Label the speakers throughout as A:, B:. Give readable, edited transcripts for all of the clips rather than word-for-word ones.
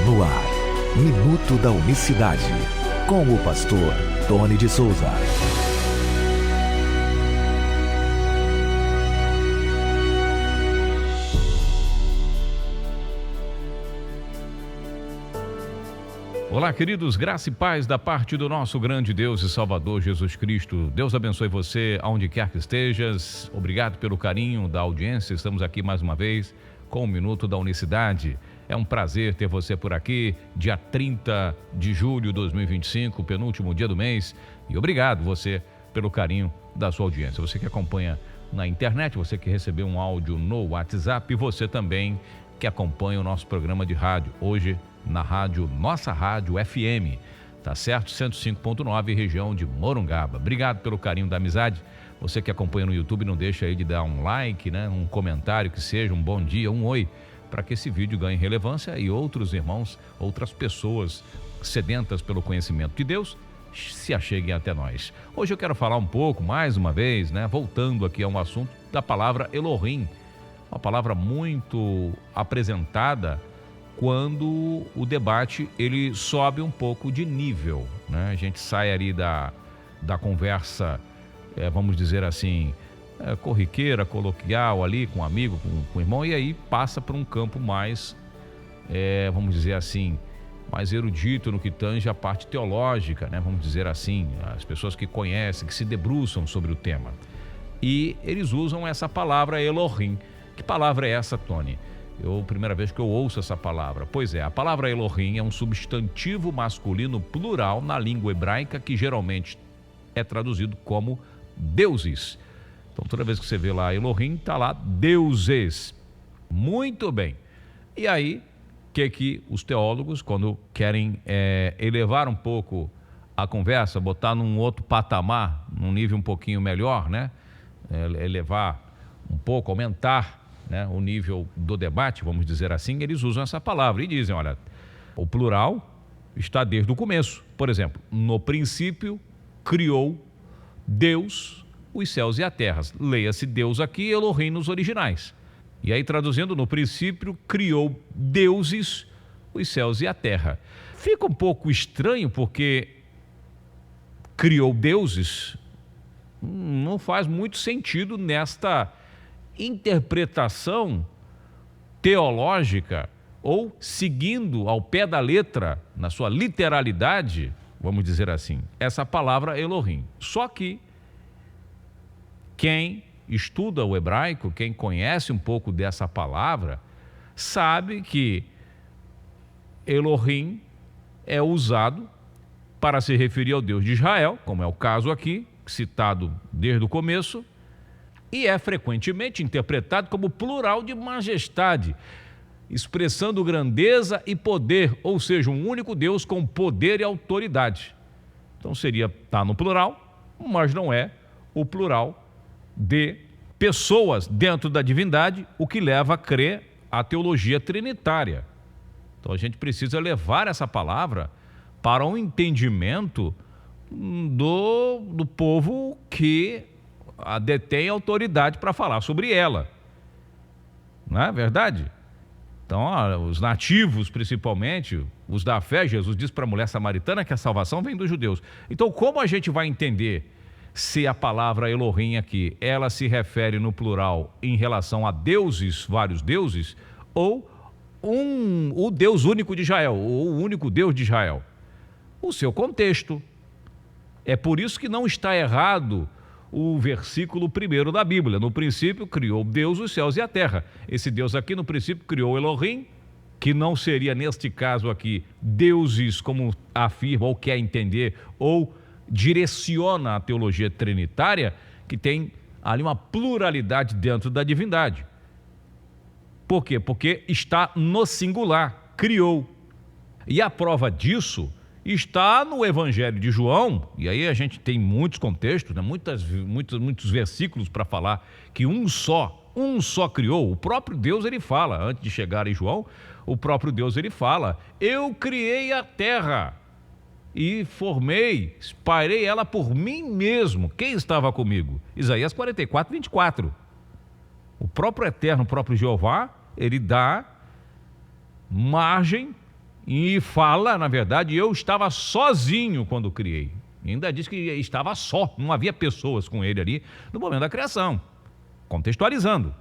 A: No ar, Minuto da Unicidade, com o pastor Tony de Souza.
B: Olá, queridos, graça e paz da parte do nosso grande Deus e Salvador Jesus Cristo. Deus abençoe você aonde quer que estejas. Obrigado pelo carinho da audiência. Estamos aqui mais uma vez com o Minuto da Unicidade. É um prazer ter você por aqui, dia 30 de julho de 2025, penúltimo dia do mês. E obrigado você pelo carinho da sua audiência. Você que acompanha na internet, você que recebeu um áudio no WhatsApp e você também que acompanha o nosso programa de rádio. Hoje na rádio, nossa rádio FM, tá certo? 105.9, região de Morungaba. Obrigado pelo carinho da amizade. Você que acompanha no YouTube, não deixa aí de dar um like, né? Um comentário que seja, um bom dia, um oi, para que esse vídeo ganhe relevância e outros irmãos, outras pessoas sedentas pelo conhecimento de Deus se acheguem até nós. Hoje eu quero falar um pouco, mais uma vez, né? Voltando aqui a um assunto da palavra Elohim, uma palavra muito apresentada quando o debate ele sobe um pouco de nível, né? A gente sai ali da conversa, vamos dizer assim, corriqueira, coloquial ali com um amigo, com um irmão, e aí passa para um campo mais, vamos dizer assim, mais erudito no que tange a parte teológica, né? Vamos dizer assim, as pessoas que conhecem, que se debruçam sobre o tema. E eles usam essa palavra Elohim. Que palavra é essa, Tony? Primeira vez que eu ouço essa palavra. Pois é, a palavra Elohim é um substantivo masculino plural na língua hebraica que geralmente é traduzido como deuses. Então toda vez que você vê lá Elohim, está lá deuses. Muito bem. E aí, que os teólogos, quando querem elevar um pouco a conversa, botar num outro patamar, num nível um pouquinho melhor, né? Elevar um pouco, aumentar, né, o nível do debate, vamos dizer assim, eles usam essa palavra e dizem, olha, o plural está desde o começo. Por exemplo, no princípio criou Deus os céus e a terra. Leia-se Deus aqui, Elohim nos originais. E aí traduzindo, no princípio criou deuses os céus e a terra. Fica um pouco estranho porque criou deuses não faz muito sentido nesta interpretação teológica ou seguindo ao pé da letra, na sua literalidade, vamos dizer assim, essa palavra Elohim. Só que quem estuda o hebraico, quem conhece um pouco dessa palavra, sabe que Elohim é usado para se referir ao Deus de Israel, como é o caso aqui, citado desde o começo, e é frequentemente interpretado como plural de majestade, expressando grandeza e poder, ou seja, um único Deus com poder e autoridade. Então está no plural, mas não é o plural de pessoas dentro da divindade, o que leva a crer a teologia trinitária. Então a gente precisa levar essa palavra para um entendimento do povo que detém autoridade para falar sobre ela. Não é verdade? Então, os nativos, principalmente, os da fé, Jesus disse para a mulher samaritana que a salvação vem dos judeus. Então, como a gente vai entender se a palavra Elohim aqui, ela se refere no plural em relação a deuses, vários deuses, ou o Deus único de Israel, ou o único Deus de Israel? O seu contexto. É por isso que não está errado o versículo 1 da Bíblia. No princípio criou Deus os céus e a terra. Esse Deus aqui no princípio criou Elohim, que não seria neste caso aqui deuses como afirma ou quer entender ou direciona a teologia trinitária, que tem ali uma pluralidade dentro da divindade. Por quê? Porque está no singular, criou. E a prova disso está no Evangelho de João, e aí a gente tem muitos contextos, né? muitos versículos para falar que um só criou. O próprio Deus ele fala, antes de chegar em João, o próprio Deus ele fala, eu criei a terra e formei, espalhei ela por mim mesmo. Quem estava comigo? Isaías 44, 24. O próprio Eterno, o próprio Jeová, ele dá margem E fala, na verdade, eu estava sozinho quando criei. E ainda diz que estava só, não havia pessoas com ele ali no momento da criação. Contextualizando.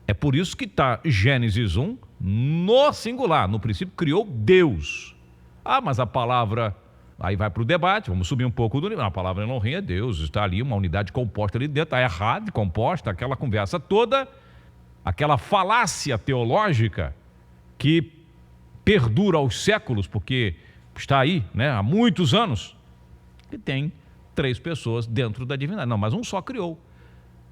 B: É por isso que está Gênesis 1 no singular. No princípio criou Deus. Ah, mas a palavra... Aí vai para o debate, vamos subir um pouco do nível. A palavra Elohim é Deus, está ali uma unidade composta ali dentro, está errado, composta, aquela conversa toda, aquela falácia teológica que perdura aos séculos, porque está aí, né, há muitos anos, que tem 3 pessoas dentro da divindade. Não, mas um só criou.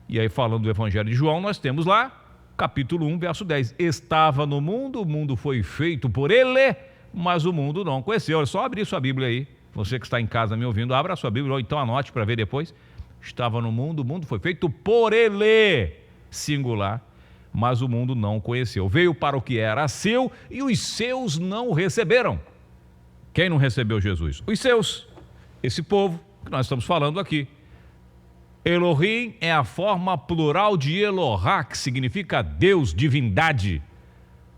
B: E aí, falando do Evangelho de João, nós temos lá, capítulo 1, verso 10. Estava no mundo, o mundo foi feito por ele, mas o mundo não conheceu. É só abrir sua Bíblia aí. Você que está em casa me ouvindo, abra a sua Bíblia, ou então anote para ver depois. Estava no mundo, o mundo foi feito por ele, singular, mas o mundo não o conheceu. Veio para o que era seu e os seus não o receberam. Quem não recebeu Jesus? Os seus. Esse povo que nós estamos falando aqui. Elohim é a forma plural de Elohá, que significa Deus, divindade.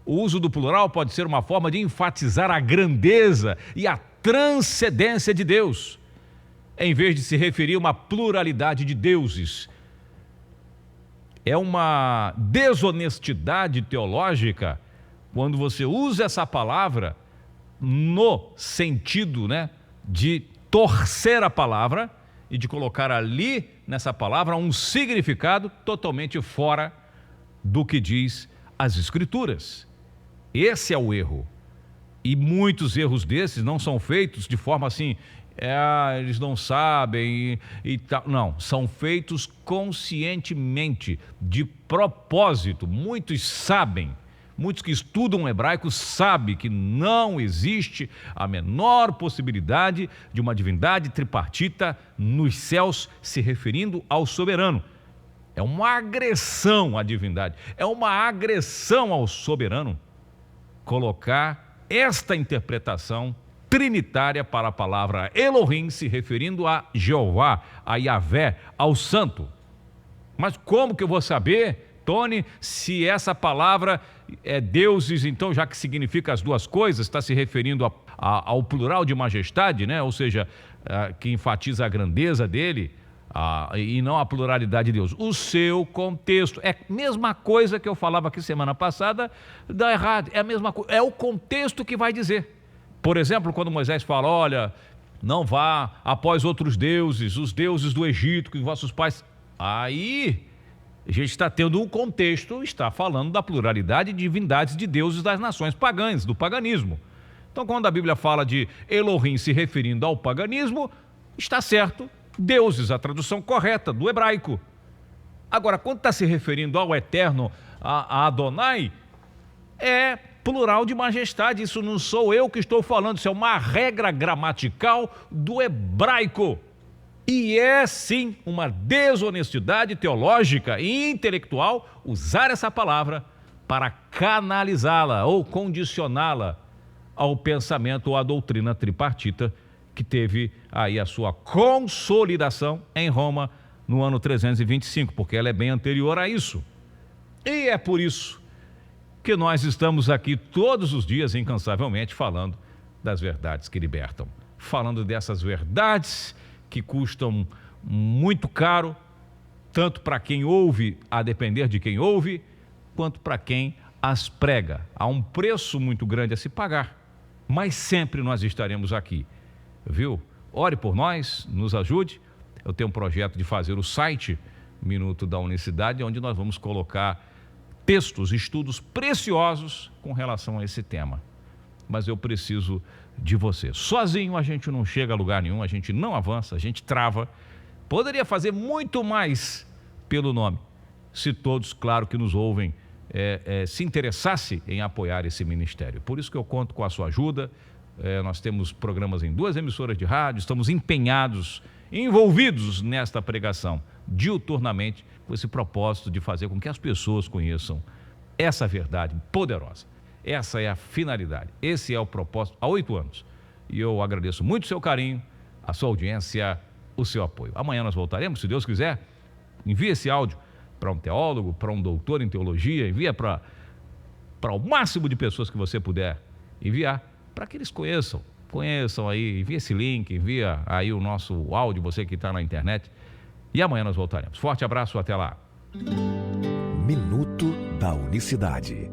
B: O uso do plural pode ser uma forma de enfatizar a grandeza e a transcendência de Deus, em vez de se referir a uma pluralidade de deuses. É uma desonestidade teológica quando você usa essa palavra no sentido, né, de torcer a palavra e de colocar ali nessa palavra um significado totalmente fora do que diz as Escrituras. Esse é o erro. E muitos erros desses não são feitos de forma assim, eles não sabem e tal. Não, são feitos conscientemente, de propósito. Muitos sabem, muitos que estudam hebraico sabem que não existe a menor possibilidade de uma divindade tripartita nos céus se referindo ao soberano. É uma agressão à divindade, é uma agressão ao soberano colocar esta interpretação trinitária para a palavra Elohim, se referindo a Jeová, a Yahvé, ao Santo. Mas como que eu vou saber, Tony, se essa palavra é deuses, então, já que significa as duas coisas, está se referindo ao plural de majestade, né? Ou seja, que enfatiza a grandeza dele, e não a pluralidade de Deus. O seu contexto é a mesma coisa que eu falava aqui semana passada, dá errado, é a mesma coisa, é o contexto que vai dizer. Por exemplo, quando Moisés fala, olha, não vá após outros deuses, os deuses do Egito, que vossos pais... Aí a gente está tendo um contexto, está falando da pluralidade de divindades de deuses das nações pagãs, do paganismo. Então, quando a Bíblia fala de Elohim se referindo ao paganismo, está certo, deuses, a tradução correta do hebraico. Agora, quando está se referindo ao eterno, a Adonai, é plural de majestade. Isso não sou eu que estou falando, isso é uma regra gramatical do hebraico. E é sim uma desonestidade teológica e intelectual usar essa palavra para canalizá-la ou condicioná-la ao pensamento ou à doutrina tripartita, que teve aí a sua consolidação em Roma no ano 325, porque ela é bem anterior a isso. E é por isso que nós estamos aqui todos os dias incansavelmente falando das verdades que libertam, falando dessas verdades que custam muito caro, tanto para quem ouve, a depender de quem ouve, quanto para quem as prega. Há um preço muito grande a se pagar, mas sempre nós estaremos aqui. Viu? Ore por nós, nos ajude. Eu tenho um projeto de fazer o site Minuto da Unicidade, onde nós vamos colocar textos, estudos preciosos com relação a esse tema. Mas eu preciso de você. Sozinho a gente não chega a lugar nenhum, a gente não avança, a gente trava. Poderia fazer muito mais pelo nome, se todos, claro, que nos ouvem, se interessasse em apoiar esse ministério. Por isso que eu conto com a sua ajuda. Nós temos programas em 2 emissoras de rádio, estamos empenhados, envolvidos nesta pregação, diuturnamente, com esse propósito de fazer com que as pessoas conheçam essa verdade poderosa. Essa é a finalidade, esse é o propósito há 8 anos. E eu agradeço muito o seu carinho, a sua audiência, o seu apoio. Amanhã nós voltaremos, se Deus quiser. Envie esse áudio para um teólogo, para um doutor em teologia, envia para o máximo de pessoas que você puder enviar, para que eles conheçam aí, envia esse link, envia aí o nosso áudio, você que está na internet. E amanhã nós voltaremos. Forte abraço, até lá.
A: Minuto da Unicidade.